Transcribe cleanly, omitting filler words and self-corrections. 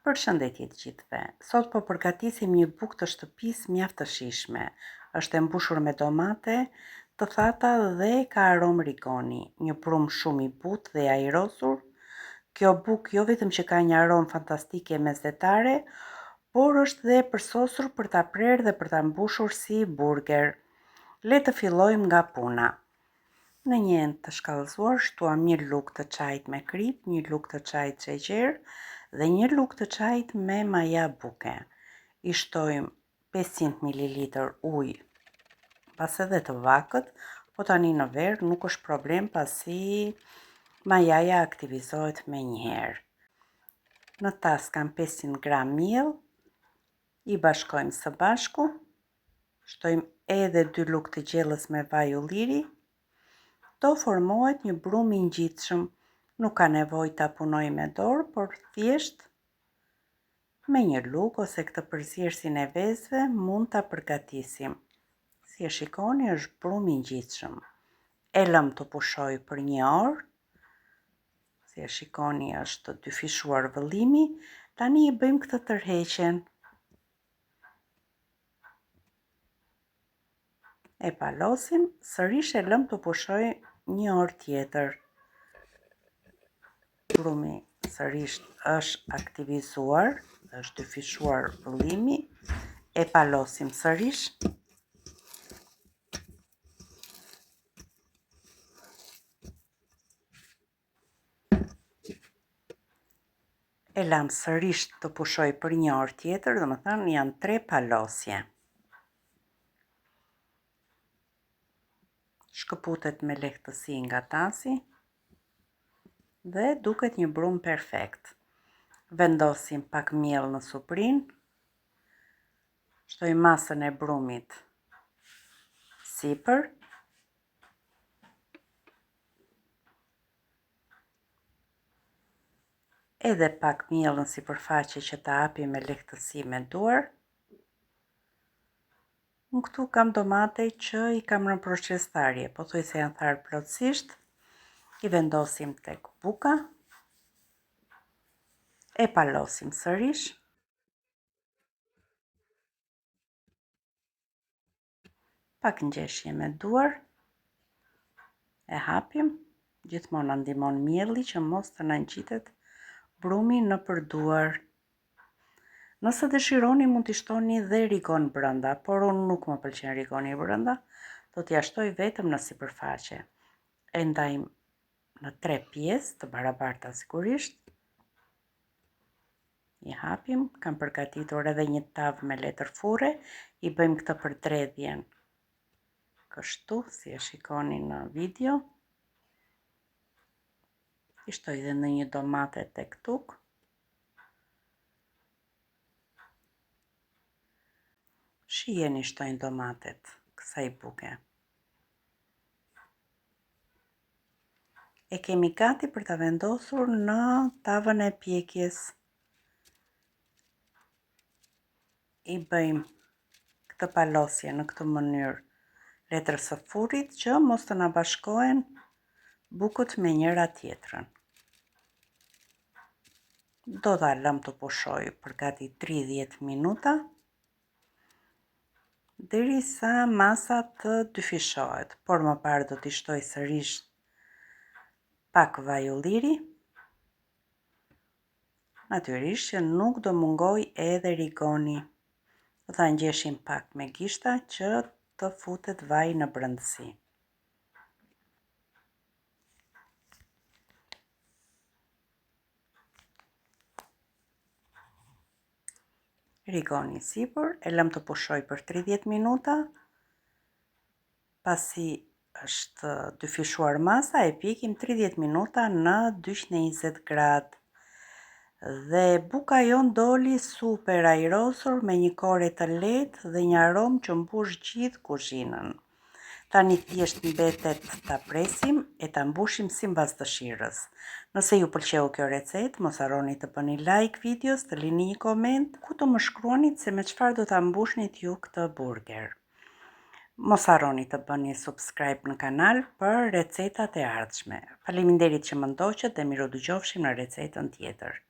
Përshëndetje të gjithëve. Sot po përgatisim një bukë të shtëpisë mjaft të shijshme. Është e mbushur me domate të thata dhe ka aromë rigoni, një brumë shumë i butë dhe ajrosur. Kjo bukë jo vetëm që ka një aromë fantastike mesdhetare, por është dhe e përsosur për ta prerë dhe për ta mbushur si burger. Le të fillojmë nga puna. Në një enë të shkallëzuar shtuam një lugë të çajit me krip, një lugë të çajit sheqer dhe një lugë të çajit me maja buke. I shtojmë 500 ml ujë, pas edhe të vakët, po tani në verë nuk është problem pasi majaja aktivizohet me njëherë. Në tas kam 500 gram miell, i bashkojmë së bashku, shtojmë edhe 2 lugë të gjellës me vaj ulliri, do formohet një brumë i ngjitshëm. Nuk ka nevojë ta punoj me dorë, por thjesht me një lugë ose këtë përzierësin e vezëve mund ta përgatisim. Si e shikoni, është brumë i ngjitshëm. E lëm të pushoj për 1 orë. Si e shikoni, është dyfishuar vëllimi. Tani i bëjmë këtë tërheqjen. E palosim, sërish e lëm të pushoj 1 orë tjetër. Brumi sërish është aktivizuar, është dyfishuar vëllimi, e palosim sërish. E lam sërish të pushoj për 1 orë tjetër, dhe më thënë janë 3 palosje. Shkëputet me lehtësi nga tasi dhe duket një brumë perfekt. Vendosim pak miell në suprin, shtoj masën e brumit sipër, edhe pak miell në sipërfaqe që ta hapi me lehtësi me duar. Unë këtu kam domate që i kam në proces tharje, po thuj se janë tharë plotësisht. I vendosim tek buka, e palosim sërish. Pak ngjeshje me duar, e hapim, gjithmonë na ndihmon mielli që mos të na ngjitet brumi nëpër duar. Nëse dëshironi mund t'i shtoni dhe rigon brenda, por unë nuk më pëlqen rigoni brenda, do t'ja shtoj vetëm në sipërfaqe. E ndajmë në 3 pjesë të barabarta sigurisht. I hapim, kam përgatitur edhe një tavë me letër furre, i bëjmë këtë përdredhjen kështu si e shikoni në video. I shtoj dhe në një domate tek tuk. Shiheni shtojnë domatet kësaj buke. E kemi gati për ta vendosur në tavën e pjekjes. I bëjmë këtë palosje në këtë mënyrë letrës së furrit që mos të na bashkohen bukët me njëra tjetrën. Do ta lëm të pushoj për gati 30 minuta. Derisa masa të dyfishohet, por më parë do t'i shtoj sërish pak vaj ulliri. Natyrisht që nuk do mungoj edhe rigoni. Do ta ngjeshim pak me gishta që të futet vaj në brendësi. Rigoni sipër, e lëm të pushoj për 30 minuta. Pasi është dyfishuar masa, e pjekim 30 minuta në 220 gradë. Dhe buka jon doli super ajrosur me një kore të lehtë dhe një aromë që mbush gjithë kuzhinën. Tani thjesht mbetet ta presim e ta mbushim sipas dëshirës. Nëse ju pëlqeu kjo recetë, mos harroni të bëni like videos, të lini një koment, ku të më shkruanit se me çfarë do ta mbushnit ju këtë burger. Mos harroni të bëni subscribe në kanal për recetat e ardhshme. Faleminderit që më ndoqët dhe miru dëgjofshim në recetën tjetër.